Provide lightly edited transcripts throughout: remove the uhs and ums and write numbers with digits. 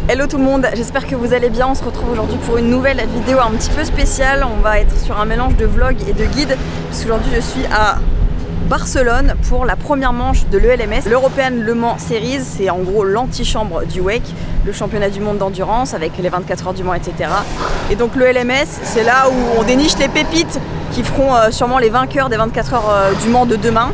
Hello tout le monde, j'espère que vous allez bien. On se retrouve aujourd'hui pour une nouvelle vidéo un petit peu spéciale. On va être sur un mélange de vlog et de guide, puisqu'aujourd'hui je suis à Barcelone pour la première manche de l'ELMS, l'European Le Mans Series. C'est en gros l'antichambre du WEC, le championnat du monde d'endurance avec les 24 heures du Mans, etc. Et donc le LMS, c'est là où on déniche les pépites qui feront sûrement les vainqueurs des 24 heures du Mans de demain.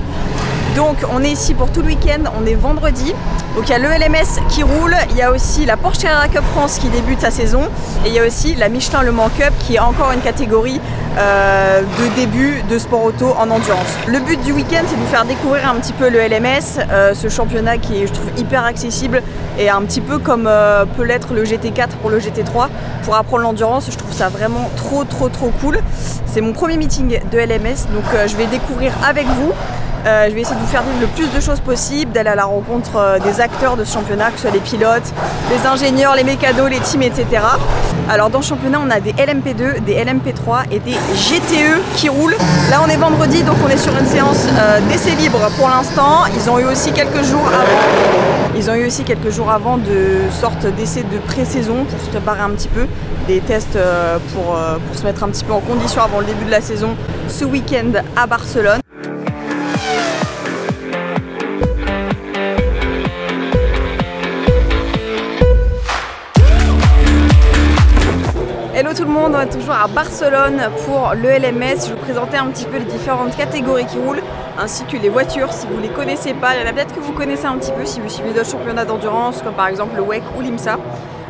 Donc on est ici pour tout le week-end, on est vendredi. Donc il y a le LMS qui roule, il y a aussi la Porsche Carrera Cup France qui débute sa saison, et il y a aussi la Michelin Le Mans Cup qui est encore une catégorie de début de sport auto en endurance. Le but du week-end, c'est de vous faire découvrir un petit peu le LMS, ce championnat qui est, je trouve, hyper accessible et un petit peu comme peut l'être le GT4 pour le GT3 pour apprendre l'endurance. Je trouve ça vraiment trop cool. C'est mon premier meeting de LMS, donc je vais découvrir avec vous. Je vais essayer de vous faire vivre le plus de choses possible, d'aller à la rencontre des acteurs de ce championnat, que ce soit les pilotes, les ingénieurs, les mécanos, les teams, etc. Alors dans ce championnat, on a des LMP2, des LMP3 et des GTE qui roulent. Là on est vendredi, donc on est sur une séance d'essai libre pour l'instant. Ils ont eu aussi quelques jours avant de sorte d'essai de pré-saison pour se préparer un petit peu, des tests pour se mettre un petit peu en condition avant le début de la saison ce week-end à Barcelone. Hello tout le monde, on est toujours à Barcelone pour le LMS. Je vais vous présenter un petit peu les différentes catégories qui roulent, ainsi que les voitures. Si vous ne les connaissez pas, il y en a peut-être que vous connaissez un petit peu si vous suivez d'autres championnats d'endurance, comme par exemple le WEC ou l'IMSA.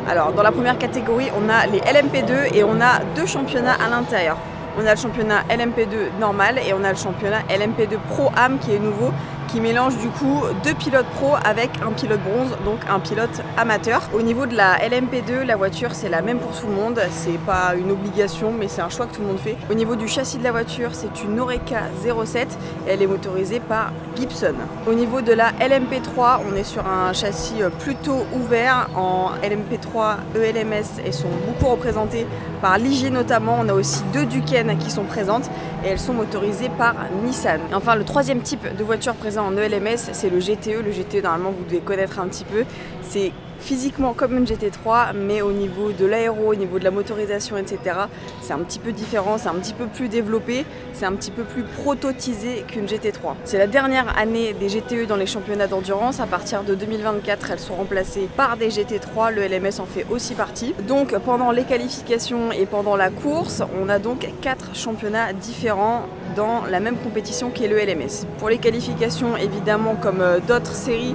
Alors dans la première catégorie, on a les LMP2 et on a deux championnats à l'intérieur. On a le championnat LMP2 normal et on a le championnat LMP2 Pro Am qui est nouveau, qui mélange du coup deux pilotes pro avec un pilote bronze, donc un pilote amateur. Au niveau de la LMP2, la voiture c'est la même pour tout le monde, c'est pas une obligation mais c'est un choix que tout le monde fait. Au niveau du châssis de la voiture, c'est une Oreca 07 et elle est motorisée par Gibson. Au niveau de la LMP3, on est sur un châssis plutôt ouvert. En LMP3, ELMS, elles sont beaucoup représentées par Ligier notamment. On a aussi deux Duquesne qui sont présentes et elles sont motorisées par Nissan. Et enfin, le troisième type de voiture présent en ELMS, c'est le GTE. Le GTE, normalement, vous devez connaître un petit peu. C'est physiquement comme une GT3, mais au niveau de l'aéro, au niveau de la motorisation, etc., c'est un petit peu différent, c'est un petit peu plus développé, c'est un petit peu plus prototypé qu'une GT3. C'est la dernière année des GTE dans les championnats d'endurance. À partir de 2024, elles sont remplacées par des GT3, le LMS en fait aussi partie. Donc pendant les qualifications et pendant la course, on a donc 4 championnats différents dans la même compétition qu'est le LMS. Pour les qualifications, évidemment, comme d'autres séries,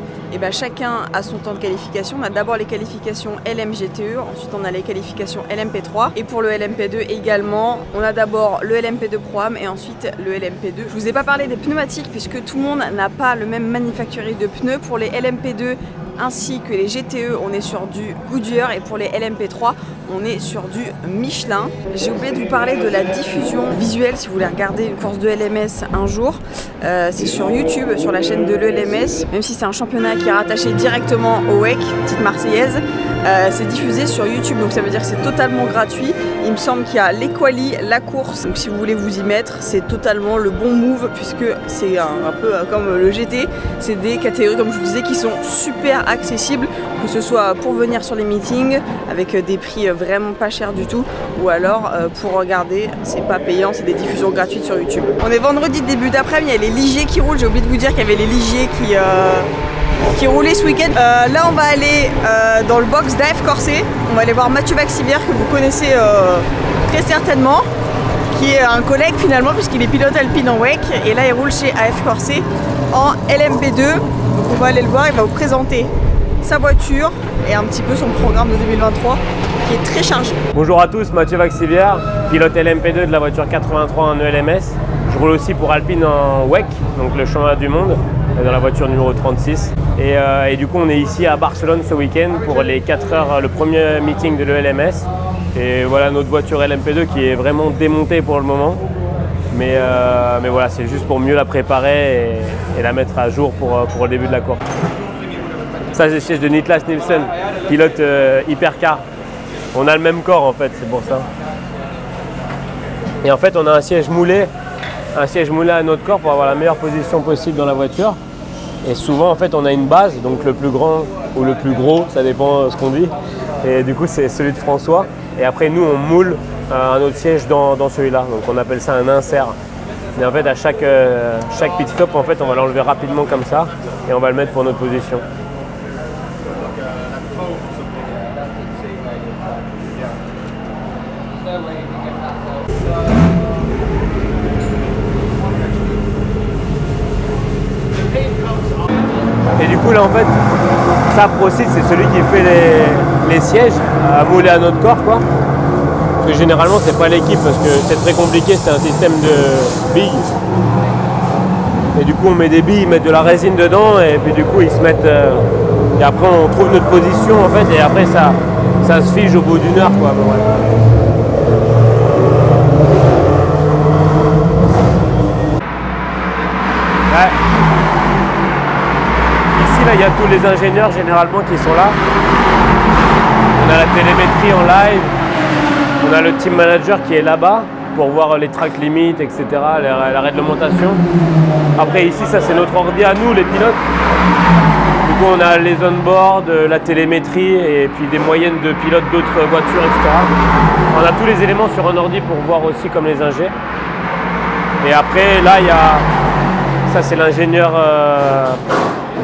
chacun a son temps de qualification. On a d'abord les qualifications LMGTE, ensuite on a les qualifications LMP3 et pour le LMP2 également, on a d'abord le LMP2 Pro-Am et ensuite le LMP2. Je vous ai pas parlé des pneumatiques puisque tout le monde n'a pas le même manufacturier de pneus. Pour les LMP2 ainsi que les GTE, on est sur du Goodyear et pour les LMP3, on est sur du Michelin. J'ai oublié de vous parler de la diffusion visuelle si vous voulez regarder une course de LMS un jour. C'est sur YouTube, sur la chaîne de l'ELMS, même si c'est un championnat qui est rattaché directement au WEC, petite marseillaise. C'est diffusé sur YouTube, donc ça veut dire que c'est totalement gratuit. Il me semble qu'il y a les qualis, la course, donc si vous voulez vous y mettre, c'est totalement le bon move puisque c'est un peu comme le GT. C'est des catégories, comme je vous disais, qui sont super accessibles, que ce soit pour venir sur les meetings avec des prix vraiment pas chers du tout, ou alors pour regarder, c'est pas payant, c'est des diffusions gratuites sur YouTube. On est vendredi début d'après-midi, il y a les Ligier qui roulent. J'ai oublié de vous dire qu'il y avait les Ligier qui roulaient ce week-end. Là on va aller dans le box d'AF Corset. On va aller voir Mathieu Vaxivière que vous connaissez très certainement, qui est un collègue finalement puisqu'il est pilote alpine en WEC et là il roule chez AF Corset en LMP2. Donc on va aller le voir, il va vous présenter sa voiture et un petit peu son programme de 2023 qui est très chargé. Bonjour à tous, Mathieu Vaxivière, pilote LMP2 de la voiture 83 en ELMS. Je roule aussi pour Alpine en WEC, donc le championnat du monde, dans la voiture numéro 36. Et du coup on est ici à Barcelone ce week-end pour les 4 heures, le premier meeting de l'ELMS. Et voilà notre voiture LMP2 qui est vraiment démontée pour le moment. Mais voilà, c'est juste pour mieux la préparer et la mettre à jour pour le début de la course. Ça c'est le siège de Niklas Nielsen, pilote hypercar. On a le même corps en fait, c'est pour ça. Et en fait on a un siège moulé à notre corps pour avoir la meilleure position possible dans la voiture. Et souvent en fait on a une base, donc le plus grand ou le plus gros, ça dépend ce qu'on dit. Et du coup, c'est celui de François. Et après, nous, on moule un autre siège dans celui-là. Donc, on appelle ça un insert. Et en fait, à chaque pit stop, en fait, on va l'enlever rapidement comme ça et on va le mettre pour notre position. Et du coup là en fait, ça Procid, c'est celui qui fait les sièges à mouler à notre corps quoi. Parce que généralement c'est pas l'équipe parce que c'est très compliqué, c'est un système de billes. Et du coup on met des billes, ils mettent de la résine dedans et puis du coup ils se mettent et après on trouve notre position en fait et après ça se fige au bout d'une heure quoi. Ouais. Là, il y a tous les ingénieurs généralement qui sont là. On a la télémétrie en live. On a le team manager qui est là-bas pour voir les track limits, etc., la réglementation. Après ici, ça c'est notre ordi à nous, les pilotes. Du coup, on a les on-board, la télémétrie et puis des moyennes de pilotes d'autres voitures, etc. On a tous les éléments sur un ordi pour voir aussi comme les ingés. Et après, là, il y a... Ça c'est l'ingénieur...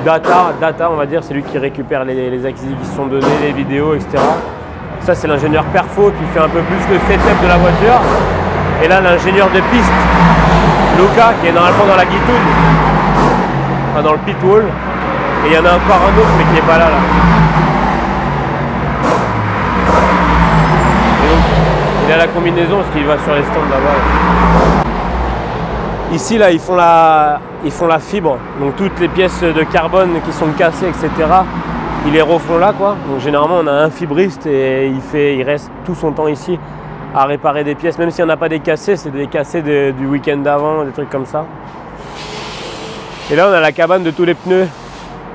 Data, on va dire, c'est lui qui récupère les acquisitions qui sont données, les vidéos, etc. Ça, c'est l'ingénieur perfo qui fait un peu plus le setup de la voiture. Et là, l'ingénieur de piste, Luca, qui est normalement dans la guitoune, enfin, dans le pit wall. Et il y en a encore un autre, mais qui n'est pas là. Et donc, il a la combinaison parce qu'il va sur les stands là-bas. Ici, là, ils font la fibre, donc toutes les pièces de carbone qui sont cassées, etc. Ils les refont là, quoi. Donc généralement, on a un fibriste et il reste tout son temps ici à réparer des pièces. Même s'il n'y en a pas des cassés, c'est des cassés du week-end d'avant, des trucs comme ça. Et là, on a la cabane de tous les pneus.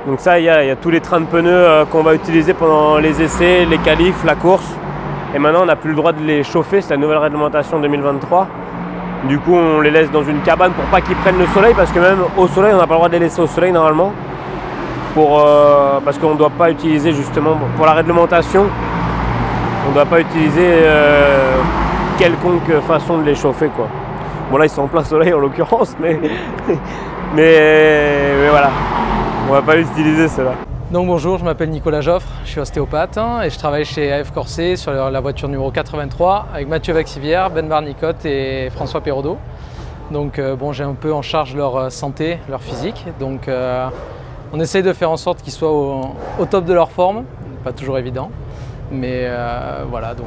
Donc ça, il y a tous les trains de pneus qu'on va utiliser pendant les essais, les qualifs, la course. Et maintenant, on n'a plus le droit de les chauffer, c'est la nouvelle réglementation 2023. Du coup, on les laisse dans une cabane pour pas qu'ils prennent le soleil, parce que même au soleil, on n'a pas le droit de les laisser au soleil normalement. Parce qu'on ne doit pas utiliser justement, pour la réglementation, on ne doit pas utiliser quelconque façon de les chauffer, quoi. Bon là, ils sont en plein soleil en l'occurrence, mais voilà, on va pas l'utiliser cela. Donc bonjour, je m'appelle Nicolas Joffre, je suis ostéopathe et je travaille chez AF Corset sur la voiture numéro 83 avec Mathieu Vaxivière, Ben Barnicotte et François Perraudot. Donc bon, j'ai un peu en charge leur santé, leur physique. Donc on essaye de faire en sorte qu'ils soient au top de leur forme, pas toujours évident. Mais voilà, donc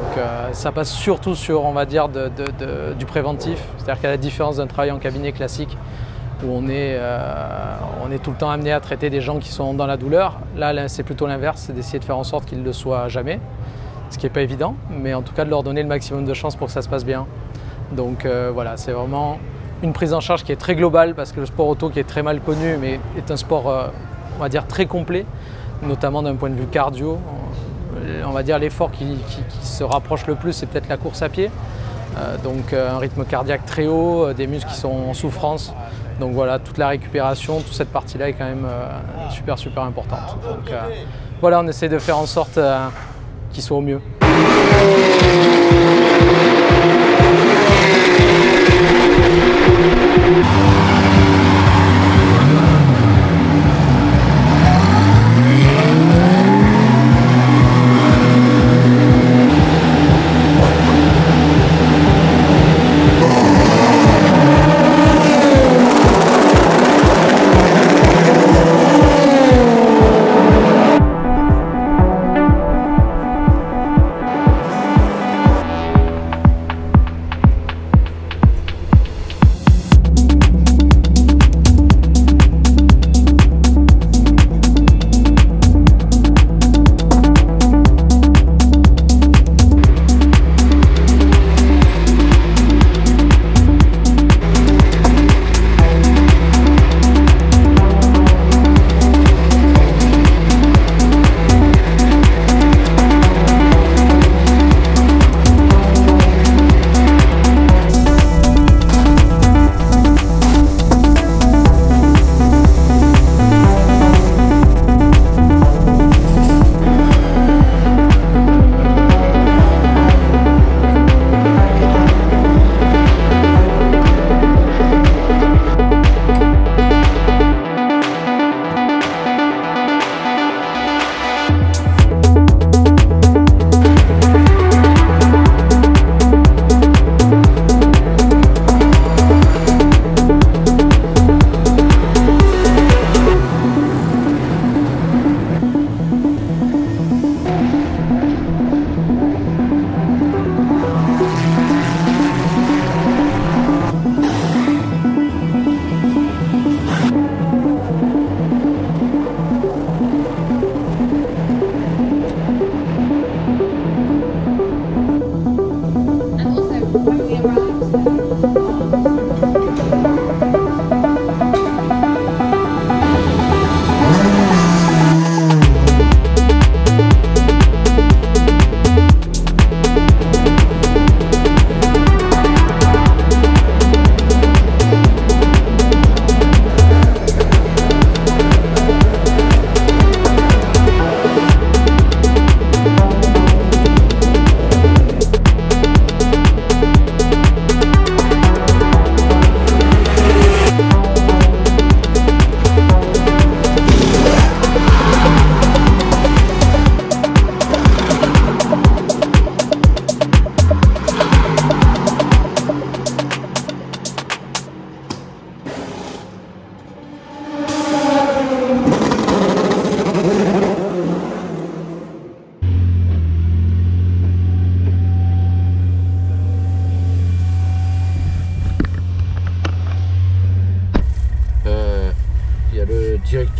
ça passe surtout sur, on va dire, du préventif. C'est-à-dire qu'à la différence d'un travail en cabinet classique, où on est tout le temps amené à traiter des gens qui sont dans la douleur. Là c'est plutôt l'inverse, c'est d'essayer de faire en sorte qu'ils ne le soient jamais, ce qui n'est pas évident, mais en tout cas de leur donner le maximum de chances pour que ça se passe bien. Donc voilà, c'est vraiment une prise en charge qui est très globale, parce que le sport auto, qui est très mal connu, mais est un sport, on va dire, très complet, notamment d'un point de vue cardio. On va dire l'effort qui se rapproche le plus, c'est peut-être la course à pied. Donc un rythme cardiaque très haut, des muscles qui sont en souffrance. Donc voilà, toute la récupération, toute cette partie-là est quand même super importante. Donc voilà, on essaie de faire en sorte qu'ils soient au mieux.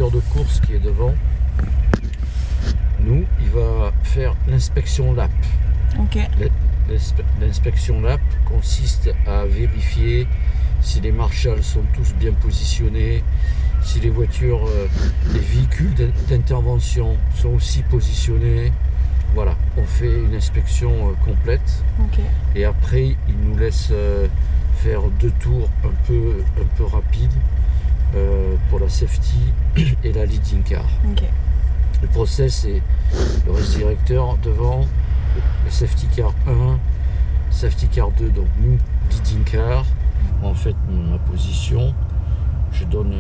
directeur de course qui est devant nous, il va faire l'inspection lap. Ok. L'inspection lap consiste à vérifier si les marshals sont tous bien positionnés, si les voitures, les véhicules d'intervention sont aussi positionnés. Voilà, on fait une inspection complète. Ok. Et après, il nous laisse faire 2 tours un peu rapides pour la safety et la leading car. Ok. Le process, c'est le race directeur devant, le safety car 1, safety car 2, donc nous, leading car. En fait, ma position, je donne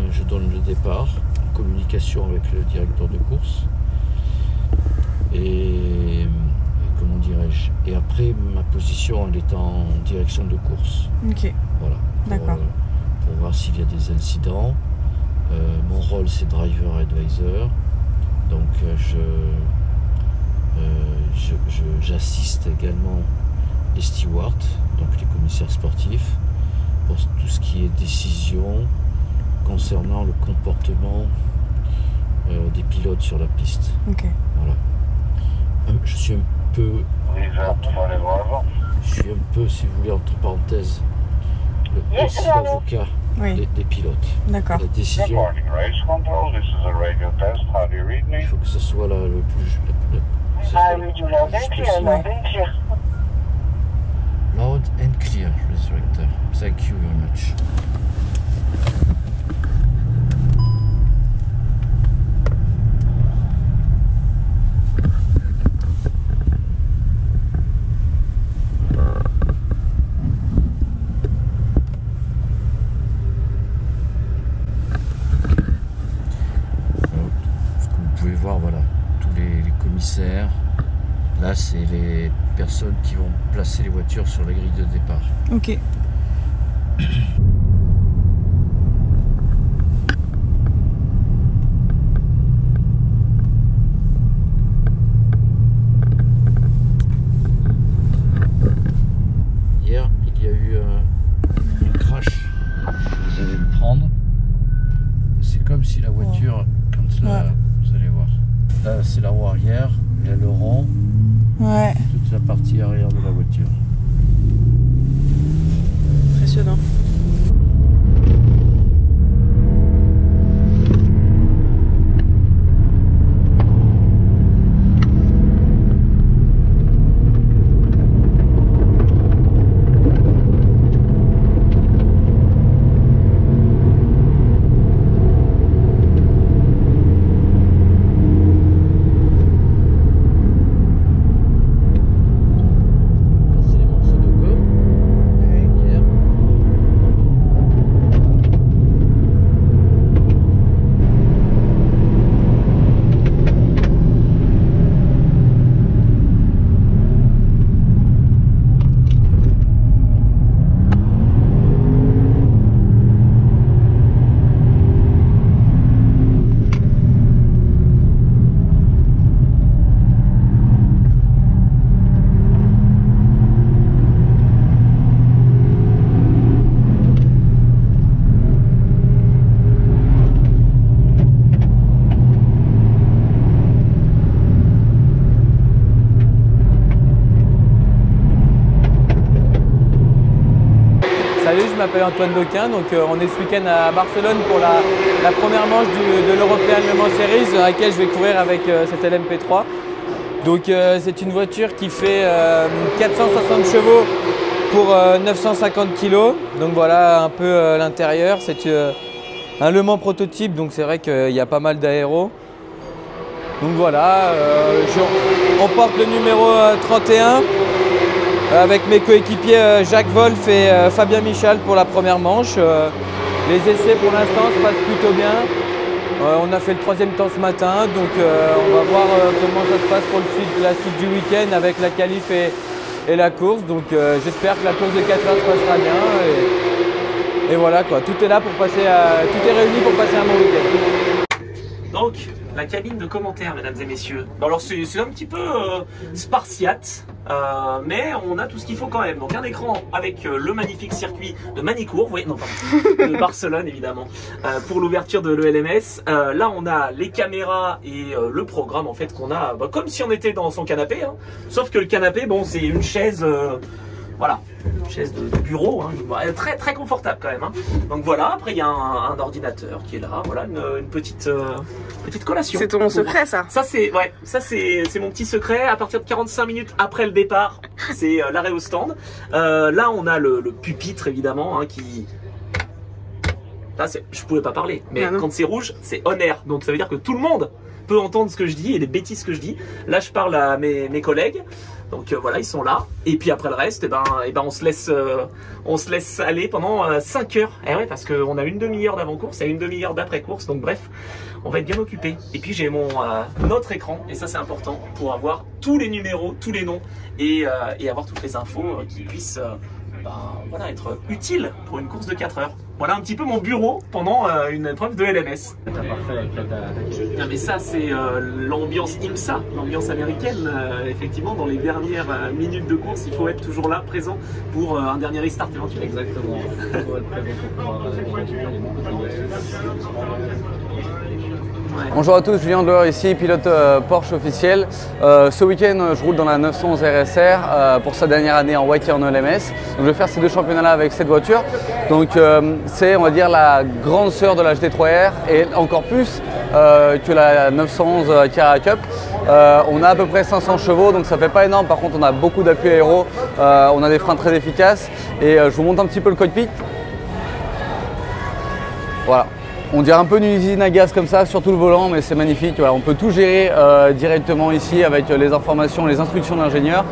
le départ, en communication avec le directeur de course. Et comment dirais-je, et après ma position elle est en direction de course. Ok. Voilà. D'accord. Pour voir s'il y a des incidents. Mon rôle c'est driver advisor. Donc j'assiste également les stewards, donc les commissaires sportifs, pour tout ce qui est décision concernant le comportement des pilotes sur la piste. Ok. Voilà. Je suis un peu, si vous voulez, entre parenthèses, aussi l'avocat des pilotes. D'accord. La décision, il faut que ce soit là le plus loud and clear, Director. Thank you very much. Voilà, tous les commissaires. Là, c'est les personnes qui vont placer les voitures sur la grille de départ. Ok. Hier, il y a eu un crash. Vous allez le prendre. C'est comme si la voiture, quand là, vous allez voir. Là, c'est la roue arrière, l'aileron, toute la partie arrière de la voiture. Impressionnant. Salut, je m'appelle Antoine Dequin, donc on est ce week-end à Barcelone pour la première manche de l'European Le Mans Series, dans laquelle je vais courir avec cette LMP3. Donc c'est une voiture qui fait 460 chevaux pour 950 kg. Donc voilà un peu l'intérieur. C'est un Le Mans prototype, donc c'est vrai qu'il y a pas mal d'aéros. Donc voilà, on porte le numéro 31. Avec mes coéquipiers Jacques Wolf et Fabien Michal pour la première manche. Les essais pour l'instant se passent plutôt bien. On a fait le 3e temps ce matin, donc on va voir comment ça se passe pour la suite du week-end avec la qualif et la course. Donc j'espère que la course de 4 heures se passera bien. Et voilà quoi, tout est là pour passer tout est réuni pour passer un bon week-end. Donc la cabine de commentaires, mesdames et messieurs. Bon, alors c'est un petit peu spartiate, mais on a tout ce qu'il faut quand même. Donc un écran avec le magnifique circuit de Manicourt, vous voyez, non pardon, de Barcelone évidemment, pour l'ouverture de l'ELMS. Là on a les caméras et le programme en fait qu'on a, comme si on était dans son canapé, hein. Sauf que le canapé, bon, c'est une chaise... voilà, une chaise de bureau, hein, très très confortable quand même. Hein. Donc voilà, après il y a un ordinateur qui est là, voilà, une petite collation. C'est ton secret ça? Ça c'est mon petit secret. À partir de 45 minutes après le départ, c'est l'arrêt au stand. Là on a le pupitre évidemment, hein, qui... Là je pouvais pas parler, mais quand c'est rouge, c'est on air. Donc ça veut dire que tout le monde peut entendre ce que je dis et les bêtises que je dis. Là je parle à mes collègues. Donc voilà, ils sont là. Et puis après le reste, on se laisse aller pendant 5 heures. Et ouais, parce qu'on a une demi-heure d'avant-course et une demi-heure d'après-course. Donc bref, on va être bien occupé. Et puis j'ai mon autre écran, et ça c'est important, pour avoir tous les numéros, tous les noms, et avoir toutes les infos qui puissent voilà, être utiles pour une course de 4 heures. Voilà un petit peu mon bureau pendant une épreuve de LMS. Non mais ça c'est l'ambiance IMSA, l'ambiance américaine. Effectivement, dans les dernières minutes de course, il faut être toujours là, présent pour un dernier restart éventuel. Exactement. Il faut être présent pour pouvoir Ouais. Bonjour à tous, Julien Dehors ici, pilote Porsche officiel. Ce week-end, je roule dans la 911 RSR pour sa dernière année en white et en LMS. Donc, je vais faire ces deux championnats-là avec cette voiture. Donc c'est, on va dire, la grande sœur de la GT3R et encore plus que la 911 Carrera Cup. On a à peu près 500 chevaux, donc ça fait pas énorme. Par contre, on a beaucoup d'appui aéro, on a des freins très efficaces. Et je vous montre un petit peu le cockpit. Voilà. On dirait un peu une usine à gaz comme ça, surtout le volant, mais c'est magnifique. Voilà, on peut tout gérer directement ici avec les informations, les instructions de l'ingénieur.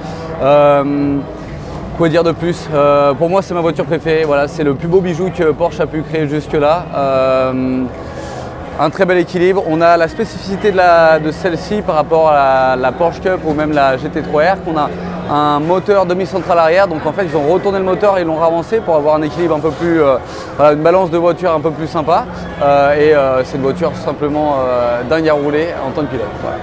Quoi dire de plus, pour moi, c'est ma voiture préférée. Voilà, c'est le plus beau bijou que Porsche a pu créer jusque-là. Un très bel équilibre. On a la spécificité de celle-ci par rapport à la Porsche Cup ou même la GT3R, qu'on a un moteur demi-centrale arrière. Donc en fait, ils ont retourné le moteur et ils l'ont ravancé pour avoir un équilibre un peu plus, une balance de voiture un peu plus sympa. C'est une voiture simplement dingue à rouler en tant que pilote. Voilà.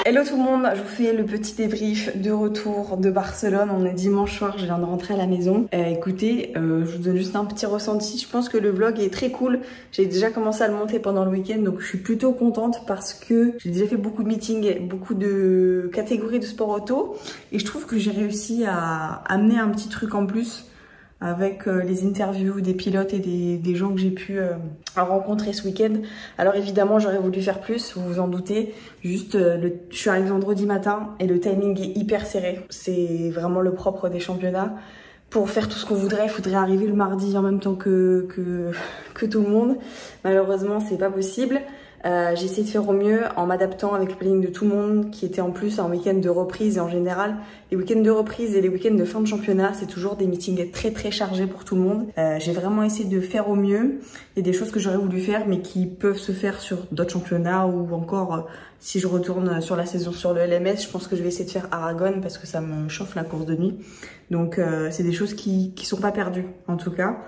Hello tout le monde, je vous fais le petit débrief de retour de Barcelone. On est dimanche soir, je viens de rentrer à la maison. Écoutez, je vous donne juste un petit ressenti. Je pense que le vlog est très cool. J'ai déjà commencé à le monter pendant le week-end, donc je suis plutôt contente parce que j'ai déjà fait beaucoup de meetings, beaucoup de catégories de sport auto. Et je trouve que j'ai réussi à amener un petit truc en plus avec les interviews des pilotes et des gens que j'ai pu rencontrer ce week-end. Alors évidemment, j'aurais voulu faire plus, vous vous en doutez. Juste, je suis arrivée vendredi matin et le timing est hyper serré. C'est vraiment le propre des championnats. Pour faire tout ce qu'on voudrait, il faudrait arriver le mardi en même temps que tout le monde. Malheureusement, c'est pas possible. J'ai essayé de faire au mieux en m'adaptant avec le planning de tout le monde qui était en plus un week-end de reprise et en général les week-ends de reprise et les week-ends de fin de championnat c'est toujours des meetings très très chargés pour tout le monde. J'ai vraiment essayé de faire au mieux. Il y a des choses que j'aurais voulu faire mais qui peuvent se faire sur d'autres championnats ou encore si je retourne sur la saison sur le LMS, je pense que je vais essayer de faire Aragon parce que ça me chauffe la course de nuit. Donc c'est des choses qui sont pas perdues en tout cas.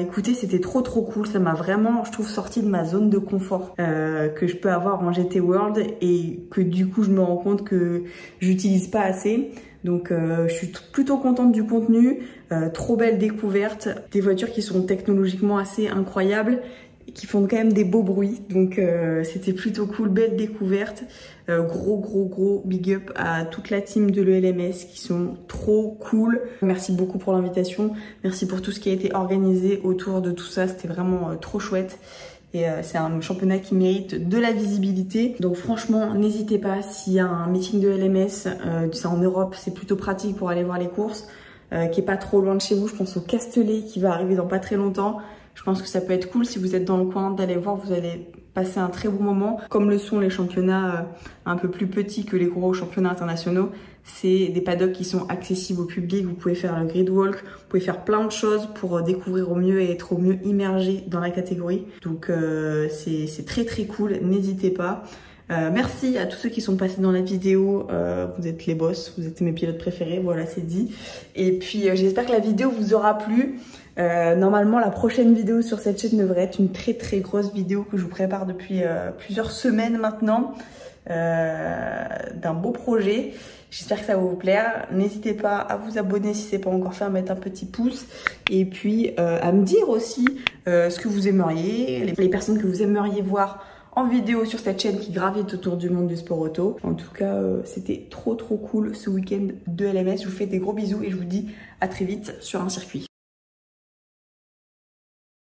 Écoutez, c'était trop cool, ça m'a vraiment, je trouve, sorti de ma zone de confort que je peux avoir en GT World et que du coup je me rends compte que j'utilise pas assez. Donc je suis plutôt contente du contenu, trop belle découverte, des voitures qui sont technologiquement assez incroyables. qui font quand même des beaux bruits. Donc c'était plutôt cool, belle découverte. Gros big up à toute la team de l'ELMS qui sont trop cool. Merci beaucoup pour l'invitation. Merci pour tout ce qui a été organisé autour de tout ça. C'était vraiment trop chouette. Et c'est un championnat qui mérite de la visibilité. Donc franchement, n'hésitez pas, s'il y a un meeting de LMS, c'est en Europe, c'est plutôt pratique pour aller voir les courses, qui est pas trop loin de chez vous. Je pense au Castellet qui va arriver dans pas très longtemps. Je pense que ça peut être cool si vous êtes dans le coin d'aller voir, vous allez passer un très bon moment. Comme le sont les championnats un peu plus petits que les gros championnats internationaux, c'est des paddocks qui sont accessibles au public. Vous pouvez faire le grid walk, vous pouvez faire plein de choses pour découvrir au mieux et être au mieux immergé dans la catégorie. Donc c'est très cool, n'hésitez pas. Merci à tous ceux qui sont passés dans la vidéo, vous êtes les boss, vous êtes mes pilotes préférés, voilà c'est dit. Et puis j'espère que la vidéo vous aura plu. Normalement la prochaine vidéo sur cette chaîne devrait être une très grosse vidéo que je vous prépare depuis plusieurs semaines maintenant, d'un beau projet. J'espère que ça va vous plaire. N'hésitez pas à vous abonner si ce n'est pas encore fait, à mettre un petit pouce. Et puis à me dire aussi ce que vous aimeriez, les personnes que vous aimeriez voir en vidéo sur cette chaîne qui gravitent autour du monde du sport auto. En tout cas, c'était trop cool ce week-end de LMS. Je vous fais des gros bisous et je vous dis à très vite sur un circuit.